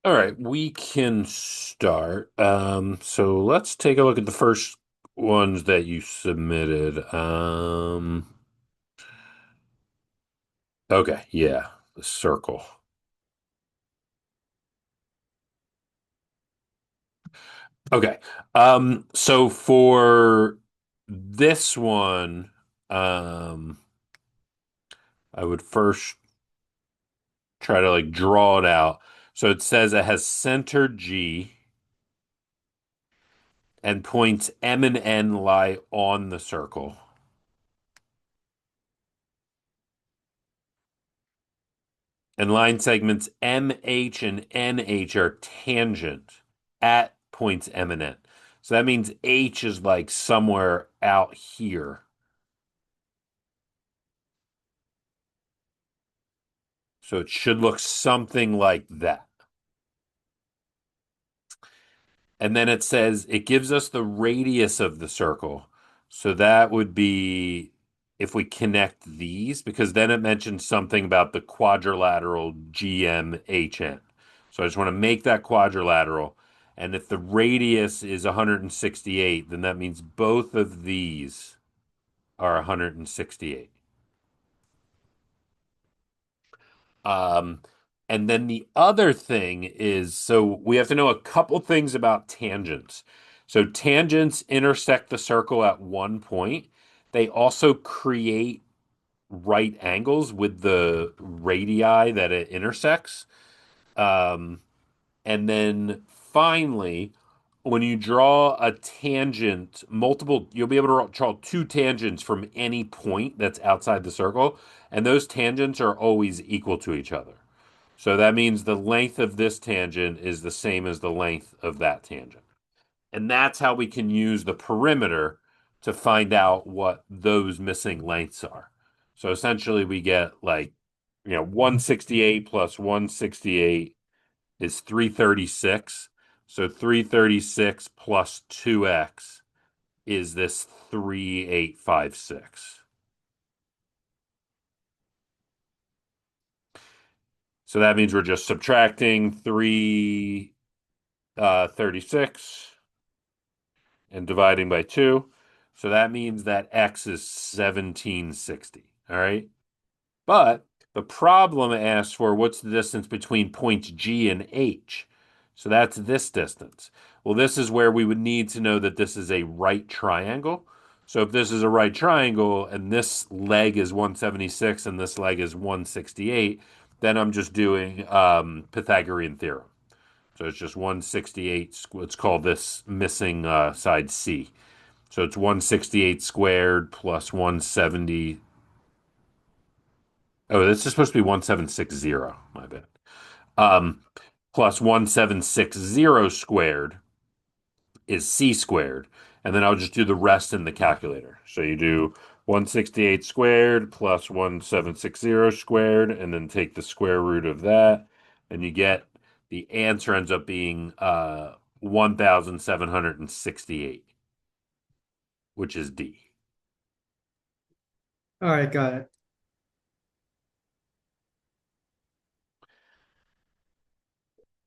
All right, we can start. So let's take a look at the first ones that you submitted. Okay, yeah, the circle. Okay. So for this one, um, I would first try to like draw it out. So it says it has center G and points M and N lie on the circle. And line segments MH and NH are tangent at points M and N. So that means H is like somewhere out here. So it should look something like that. And then it says it gives us the radius of the circle. So that would be if we connect these, because then it mentions something about the quadrilateral GMHN. So I just want to make that quadrilateral. And if the radius is 168, then that means both of these are 168. Um, and then the other thing is, so we have to know a couple things about tangents. So tangents intersect the circle at one point. They also create right angles with the radii that it intersects. Um, and then finally, when you draw a tangent, you'll be able to draw two tangents from any point that's outside the circle, and those tangents are always equal to each other. So that means the length of this tangent is the same as the length of that tangent. And that's how we can use the perimeter to find out what those missing lengths are. So essentially we get like, 168 plus 168 is 336. So 336 plus 2x is this 3856. So that means we're just subtracting 336 and dividing by 2. So that means that x is 1760. All right. But the problem asks for what's the distance between points G and H. So that's this distance. Well, this is where we would need to know that this is a right triangle. So if this is a right triangle and this leg is 176 and this leg is 168, then I'm just doing Pythagorean theorem. So it's just 168. Let's call this missing side C. So it's 168 squared plus 170. Oh, this is supposed to be 1760. My bad. Um, Plus 1760 squared is C squared. And then I'll just do the rest in the calculator. So you do 168 squared plus 1760 squared, and then take the square root of that. And you get the answer ends up being 1768, which is D. All right, got it.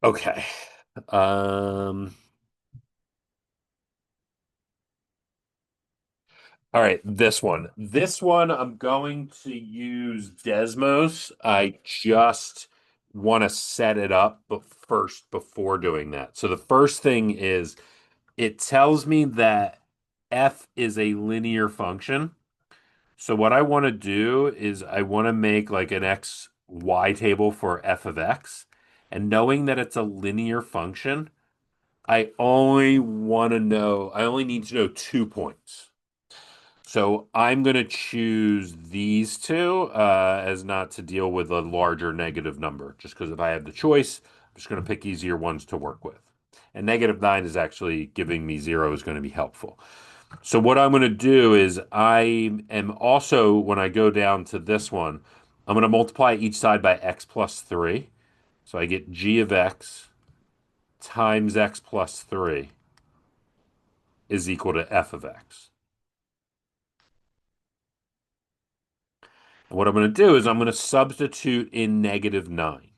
Okay. Um, All right, this one. This one, I'm going to use Desmos. I just want to set it up, but first before doing that. So the first thing is it tells me that f is a linear function. So what I want to do is I want to make like an x y table for f of x. And knowing that it's a linear function, I only need to know 2 points. So I'm going to choose these two as not to deal with a larger negative number, just because if I have the choice, I'm just going to pick easier ones to work with. And -9 is actually giving me 0 is going to be helpful. So what I'm going to do is I am also, when I go down to this one, I'm going to multiply each side by x plus 3. So I get g of x times x plus 3 is equal to f of x. And what I'm going to do is I'm going to substitute in -9.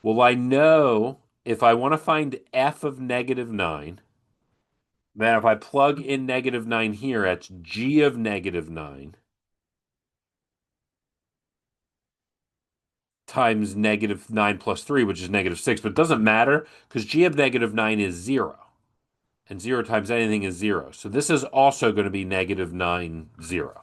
Well, I know if I want to find f of negative 9, then if I plug in negative 9 here, that's g of negative 9 times negative 9 plus 3, which is negative 6. But it doesn't matter because g of negative 9 is 0. And 0 times anything is 0. So this is also going to be negative 9, 0.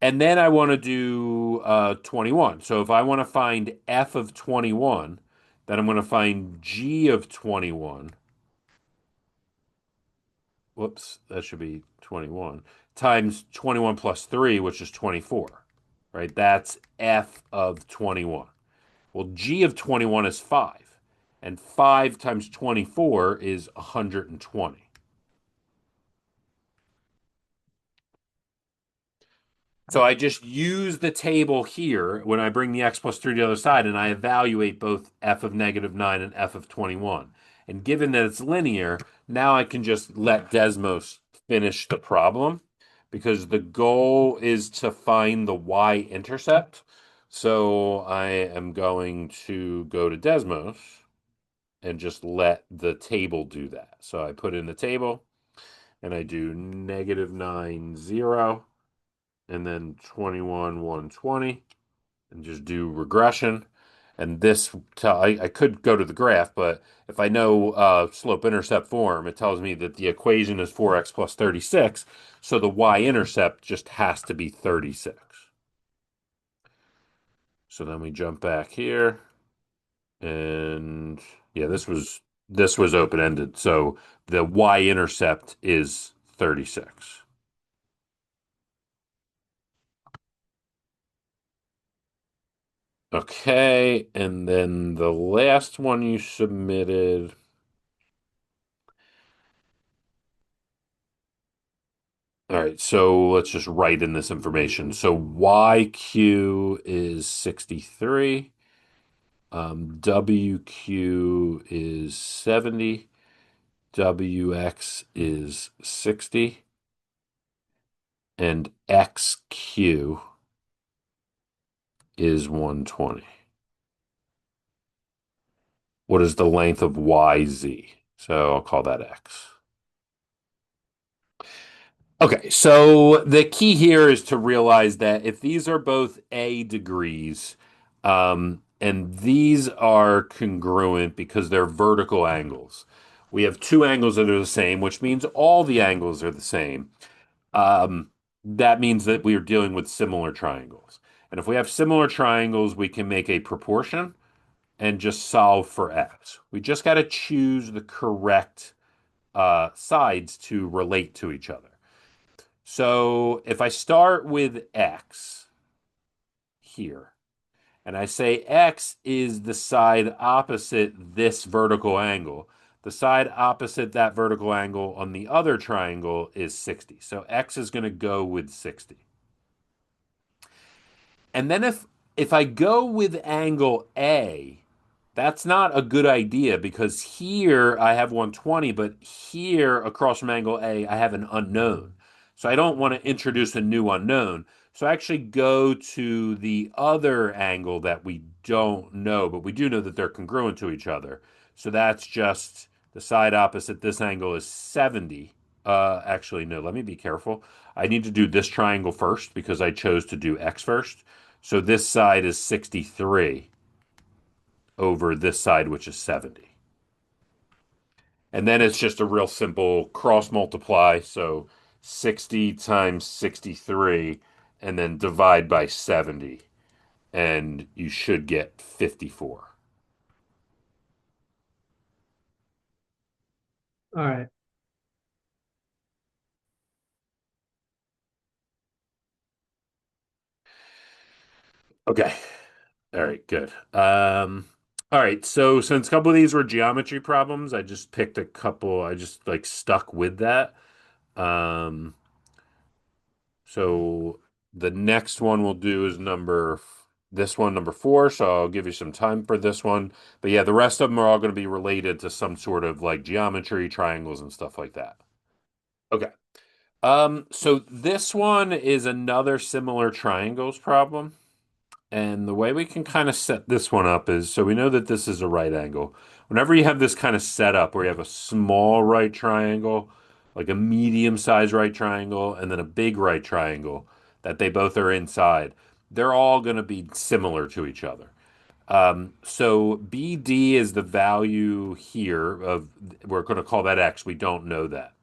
And then I want to do 21. So if I want to find f of 21, then I'm going to find g of 21. Whoops, that should be 21 times 21 plus 3, which is 24, right? That's f of 21. Well, g of 21 is 5, and 5 times 24 is 120. So I just use the table here when I bring the x plus 3 to the other side, and I evaluate both f of negative 9 and f of 21. And given that it's linear, now I can just let Desmos finish the problem because the goal is to find the y-intercept. So I am going to go to Desmos and just let the table do that. So I put in the table and I do negative 9, 0 and then 21, 120, and just do regression. And this, I could go to the graph, but if I know slope intercept form, it tells me that the equation is 4x plus 36. So the y-intercept just has to be 36. So then we jump back here, and yeah, this was open-ended. So the y-intercept is 36. Okay, and then the last one you submitted. All right, so let's just write in this information. So YQ is 63, WQ is 70, WX is 60, and XQ is 120. What is the length of YZ? So I'll call that X. Okay, so the key here is to realize that if these are both A degrees, and these are congruent because they're vertical angles, we have two angles that are the same, which means all the angles are the same. That means that we are dealing with similar triangles. And if we have similar triangles, we can make a proportion and just solve for x. We just got to choose the correct sides to relate to each other. So if I start with x here, and I say x is the side opposite this vertical angle, the side opposite that vertical angle on the other triangle is 60. So x is going to go with 60. And then if I go with angle A, that's not a good idea because here I have 120, but here across from angle A, I have an unknown. So I don't want to introduce a new unknown. So I actually go to the other angle that we don't know, but we do know that they're congruent to each other. So that's just the side opposite this angle is 70. Actually, no, let me be careful. I need to do this triangle first because I chose to do X first. So this side is 63 over this side, which is 70. And then it's just a real simple cross multiply. So 60 times 63, and then divide by 70. And you should get 54. All right. Okay. All right, good. All right, so since a couple of these were geometry problems, I just picked a couple, I just like stuck with that. Um, So the next one we'll do is this one, number 4. So I'll give you some time for this one. But yeah, the rest of them are all going to be related to some sort of like geometry, triangles, and stuff like that. Okay. So this one is another similar triangles problem. And the way we can kind of set this one up is so we know that this is a right angle. Whenever you have this kind of setup where you have a small right triangle, like a medium-sized right triangle, and then a big right triangle that they both are inside, they're all going to be similar to each other. So BD is the value here of, we're going to call that X. We don't know that.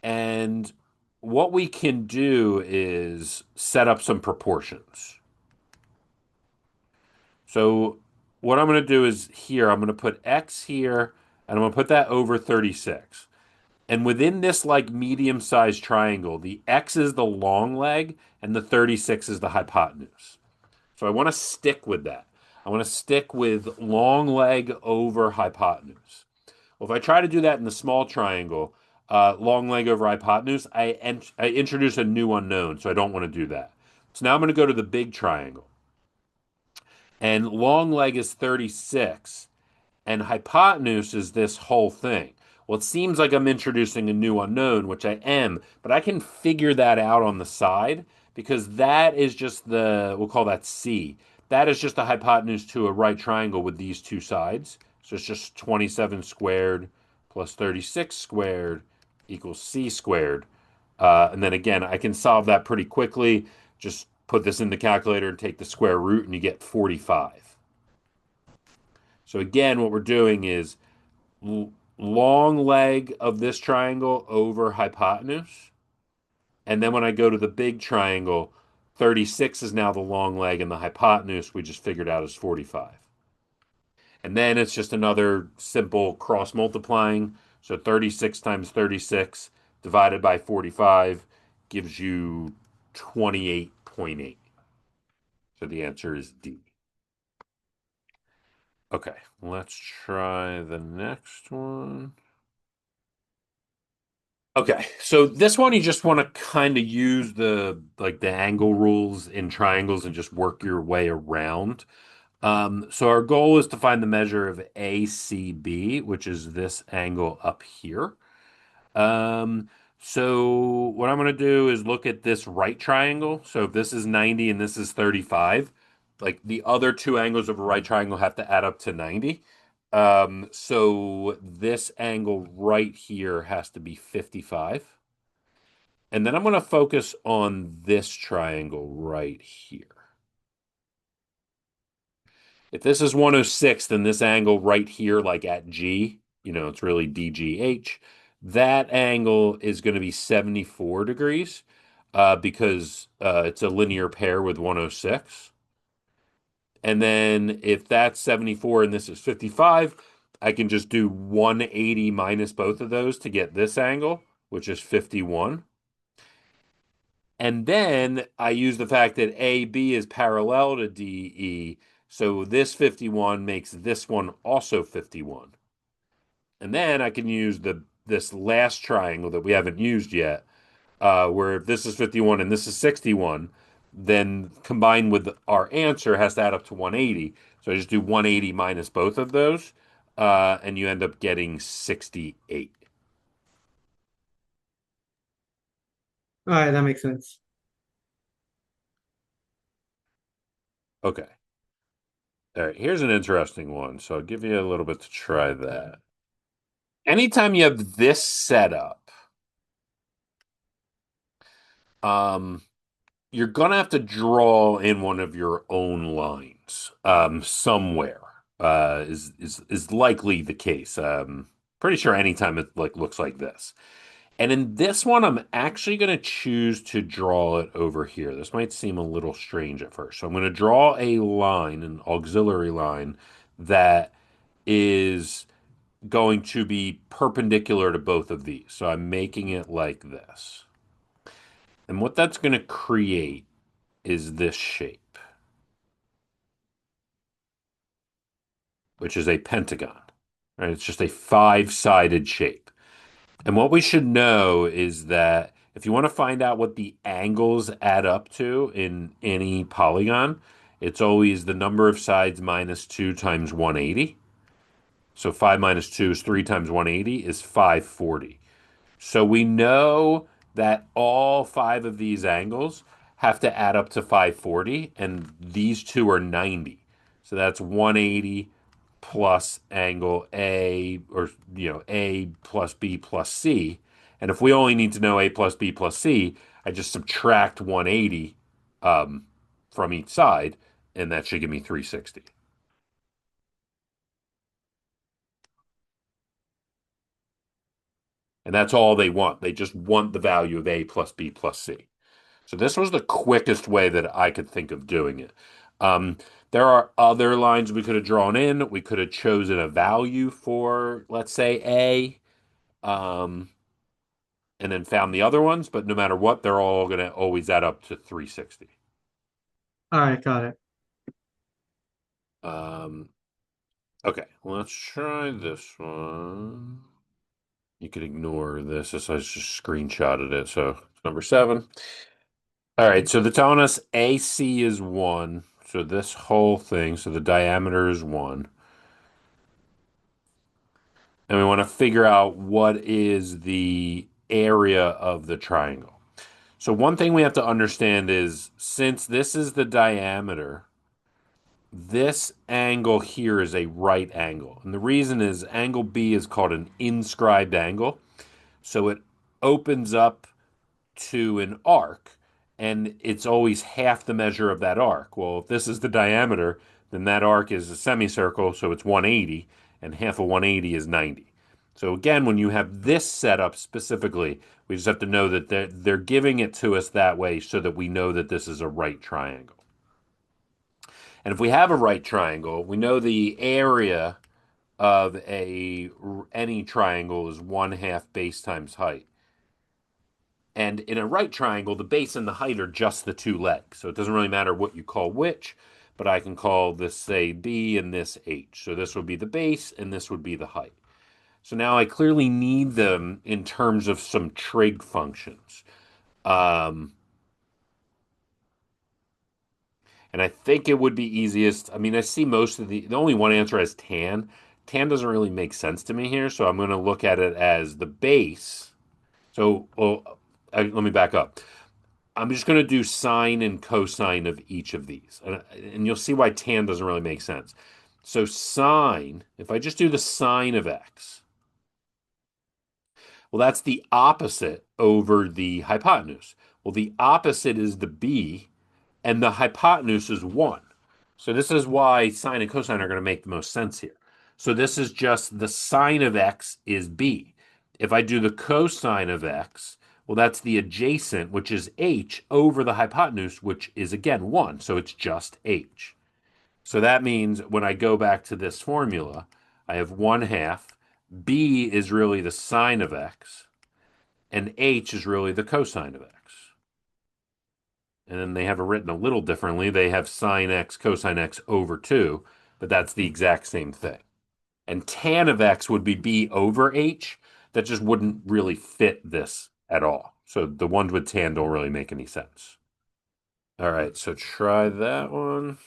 And what we can do is set up some proportions. So what I'm going to do is here, I'm going to put X here, and I'm going to put that over 36. And within this like medium-sized triangle, the X is the long leg and the 36 is the hypotenuse. So I want to stick with that. I want to stick with long leg over hypotenuse. Well, if I try to do that in the small triangle, long leg over hypotenuse, I introduce a new unknown, so I don't want to do that. So now I'm going to go to the big triangle. And long leg is 36, and hypotenuse is this whole thing. Well, it seems like I'm introducing a new unknown, which I am, but I can figure that out on the side because that is just we'll call that C. That is just the hypotenuse to a right triangle with these two sides. So it's just 27 squared plus 36 squared equals C squared. And then again, I can solve that pretty quickly. Just put this in the calculator and take the square root, and you get 45. So again, what we're doing is long leg of this triangle over hypotenuse. And then when I go to the big triangle, 36 is now the long leg, and the hypotenuse we just figured out is 45. And then it's just another simple cross multiplying. So 36 times 36 divided by 45 gives you 28.8. So the answer is D. Okay, let's try the next one. Okay, so this one you just want to kind of use the angle rules in triangles and just work your way around. So our goal is to find the measure of ACB, which is this angle up here. So what I'm going to do is look at this right triangle. So if this is 90 and this is 35, like the other two angles of a right triangle have to add up to 90. So this angle right here has to be 55. And then I'm going to focus on this triangle right here. If this is 106, then this angle right here, like at G, it's really DGH. That angle is going to be 74 degrees because it's a linear pair with 106. And then if that's 74 and this is 55, I can just do 180 minus both of those to get this angle, which is 51. And then I use the fact that AB is parallel to DE. So this 51 makes this one also 51. And then I can use this last triangle that we haven't used yet, where if this is 51 and this is 61, then combined with our answer has to add up to 180. So I just do 180 minus both of those, and you end up getting 68. All right, that makes sense. Okay. All right, here's an interesting one. So I'll give you a little bit to try that. Anytime you have this setup, um, you're gonna have to draw in one of your own lines somewhere. Is likely the case. Pretty sure anytime it like looks like this. And in this one, I'm actually going to choose to draw it over here. This might seem a little strange at first. So I'm going to draw a line, an auxiliary line, that is going to be perpendicular to both of these. So I'm making it like this. And what that's going to create is this shape, which is a pentagon. Right? It's just a five-sided shape. And what we should know is that if you want to find out what the angles add up to in any polygon, it's always the number of sides minus 2 times 180. So 5 minus 2 is 3 times 180 is 540. So we know that all five of these angles have to add up to 540, and these two are 90. So that's 180 plus angle A, or A plus B plus C. And if we only need to know A plus B plus C, I just subtract 180 um, from each side, and that should give me 360. And that's all they want. They just want the value of A plus B plus C. So this was the quickest way that I could think of doing it. Um, there are other lines we could have drawn in. We could have chosen a value for, let's say, and then found the other ones. But no matter what, they're all going to always add up to 360. All right, got it. Um, okay, let's try this one. You could ignore this as I just screenshotted it. So it's number 7. All right, so they're telling us AC is 1. So this whole thing, so the diameter is 1. And we want to figure out what is the area of the triangle. So one thing we have to understand is, since this is the diameter, this angle here is a right angle. And the reason is angle B is called an inscribed angle. So it opens up to an arc, and it's always half the measure of that arc. Well, if this is the diameter, then that arc is a semicircle, so it's 180, and half of 180 is 90. So again, when you have this set up specifically, we just have to know that they're giving it to us that way so that we know that this is a right triangle. And if we have a right triangle, we know the area of any triangle is 1/2 base times height. And in a right triangle, the base and the height are just the two legs. So it doesn't really matter what you call which, but I can call this, say, B and this H. So this would be the base and this would be the height. So now I clearly need them in terms of some trig functions. Um, and I think it would be easiest. I mean, I see most of the only one answer as tan. Tan doesn't really make sense to me here. So I'm going to look at it as the base. So, well, let me back up. I'm just going to do sine and cosine of each of these. And you'll see why tan doesn't really make sense. So sine, if I just do the sine of x, well, that's the opposite over the hypotenuse. Well, the opposite is the b, and the hypotenuse is 1. So this is why sine and cosine are going to make the most sense here. So this is just the sine of x is b. If I do the cosine of x, well, that's the adjacent, which is h, over the hypotenuse, which is again 1. So it's just h. So that means when I go back to this formula, I have 1/2. B is really the sine of x, and h is really the cosine of x. And then they have it written a little differently. They have sine x cosine x over 2, but that's the exact same thing. And tan of x would be b over h. That just wouldn't really fit this at all. So the ones with tan don't really make any sense. All right, so try that one.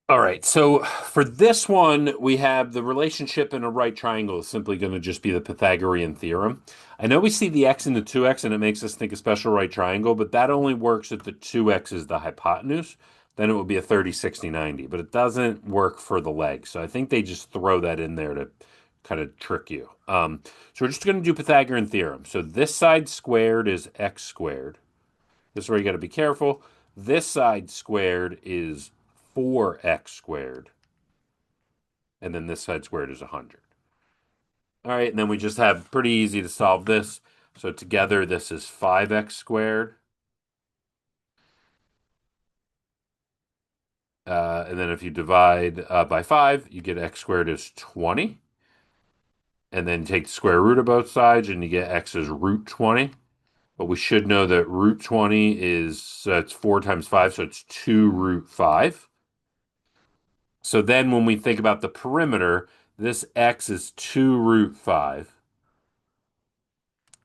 All right, so for this one, we have the relationship in a right triangle is simply going to just be the Pythagorean theorem. I know we see the x and the 2x, and it makes us think a special right triangle, but that only works if the 2x is the hypotenuse. Then it would be a 30, 60, 90, but it doesn't work for the legs. So I think they just throw that in there to kind of trick you. So we're just going to do Pythagorean theorem. So this side squared is x squared. This is where you got to be careful. This side squared is 4x squared. And then this side squared is 100. All right, and then we just have pretty easy to solve this. So together, this is 5x squared. And then if you divide by 5, you get x squared is 20. And then take the square root of both sides, and you get x is root 20. But we should know that root 20 is, it's 4 times 5, so it's 2 root 5. So then when we think about the perimeter, this x is 2 root 5.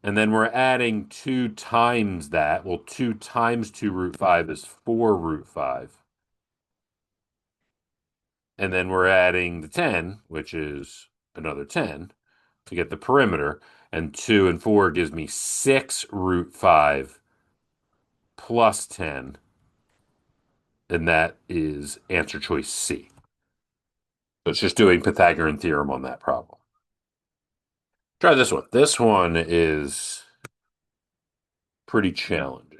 And then we're adding 2 times that. Well, 2 times 2 root 5 is 4 root 5. And then we're adding the 10, which is another 10, to get the perimeter. And 2 and 4 gives me 6 root 5 plus 10, and that is answer choice C. So it's just doing Pythagorean theorem on that problem. Try this one. This one is pretty challenging.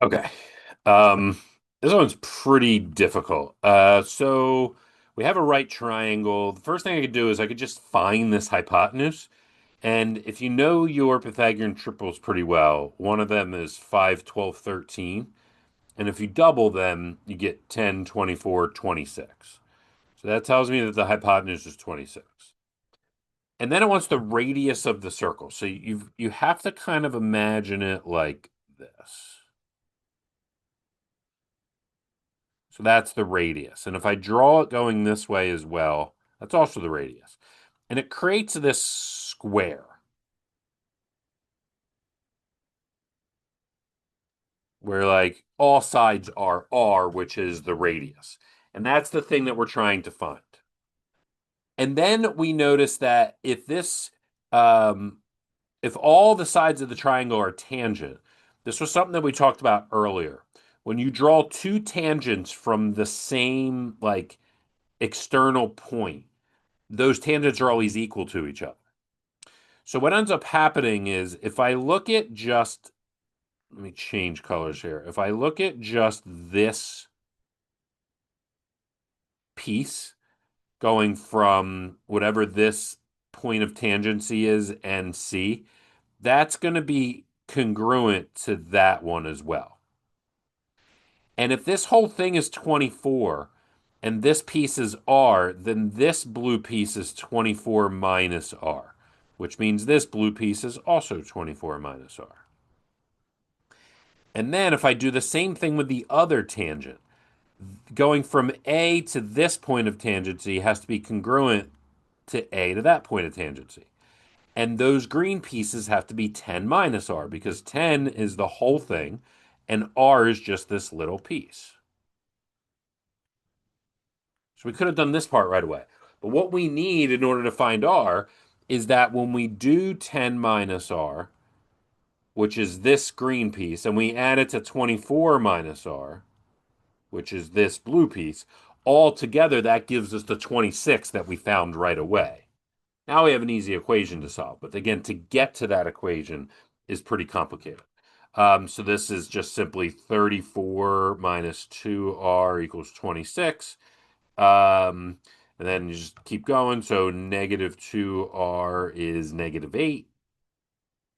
Okay. Um, this one's pretty difficult. So we have a right triangle. The first thing I could do is I could just find this hypotenuse. And if you know your Pythagorean triples pretty well, one of them is 5, 12, 13. And if you double them, you get 10, 24, 26. So that tells me that the hypotenuse is 26. And then it wants the radius of the circle. So you have to kind of imagine it like this. So that's the radius. And if I draw it going this way as well, that's also the radius. And it creates this square where like all sides are r, which is the radius. And that's the thing that we're trying to find. And then we notice that um, if all the sides of the triangle are tangent, this was something that we talked about earlier. When you draw two tangents from the same like external point, those tangents are always equal to each other. So what ends up happening is if I look at just, let me change colors here. If I look at just this piece going from whatever this point of tangency is and C, that's going to be congruent to that one as well. And if this whole thing is 24 and this piece is R, then this blue piece is 24 minus R, which means this blue piece is also 24 minus R. And then if I do the same thing with the other tangent, going from A to this point of tangency has to be congruent to A to that point of tangency. And those green pieces have to be 10 minus R because 10 is the whole thing and R is just this little piece. So we could have done this part right away. But what we need in order to find R is that when we do 10 minus R, which is this green piece, and we add it to 24 minus R, which is this blue piece, all together that gives us the 26 that we found right away. Now we have an easy equation to solve. But again, to get to that equation is pretty complicated. So this is just simply 34 minus 2R equals 26. And then you just keep going. So negative 2R is negative 8.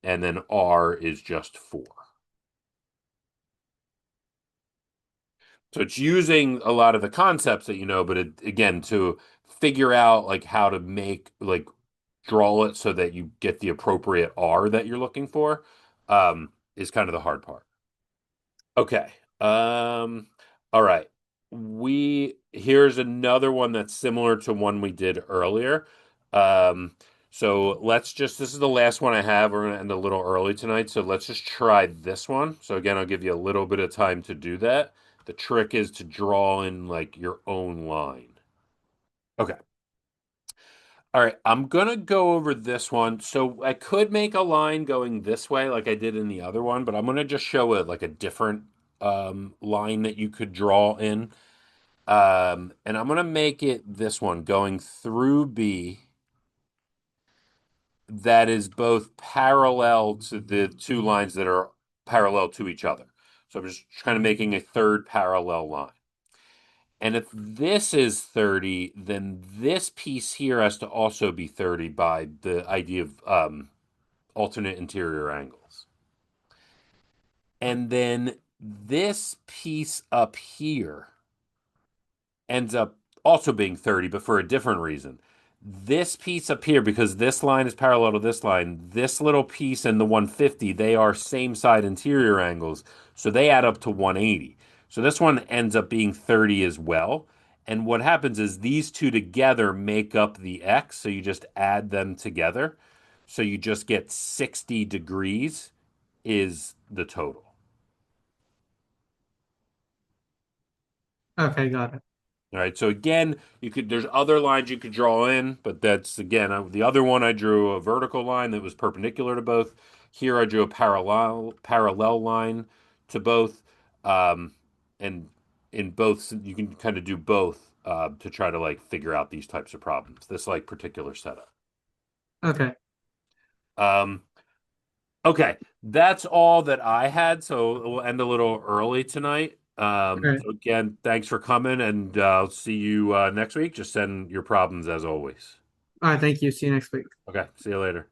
And then R is just 4. So it's using a lot of the concepts that you know, but again, to figure out like how to make like draw it so that you get the appropriate R that you're looking for, is kind of the hard part. Okay. All right. Here's another one that's similar to one we did earlier. Um, so this is the last one I have. We're gonna end a little early tonight, so let's just try this one. So again, I'll give you a little bit of time to do that. The trick is to draw in like your own line. Okay. All right, I'm gonna go over this one. So I could make a line going this way like I did in the other one, but I'm gonna just show it like a different line that you could draw in. And I'm gonna make it this one going through B that is both parallel to the two lines that are parallel to each other. So I'm just kind of making a third parallel line. And if this is 30, then this piece here has to also be 30 by the idea of alternate interior angles. And then this piece up here ends up also being 30, but for a different reason. This piece up here, because this line is parallel to this line, this little piece and the 150, they are same side interior angles. So they add up to 180. So this one ends up being 30 as well. And what happens is these two together make up the x. So you just add them together. So you just get 60 degrees is the total. Okay, got it. All right. So again, there's other lines you could draw in, but that's again, the other one I drew a vertical line that was perpendicular to both. Here I drew a parallel line to both, um, and in both you can kind of do both to try to like figure out these types of problems. This like particular setup. Okay. Um, okay, that's all that I had. So we'll end a little early tonight. All right. So again, thanks for coming, and I'll see you next week. Just send your problems as always. All right. Thank you. See you next week. Okay, see you later.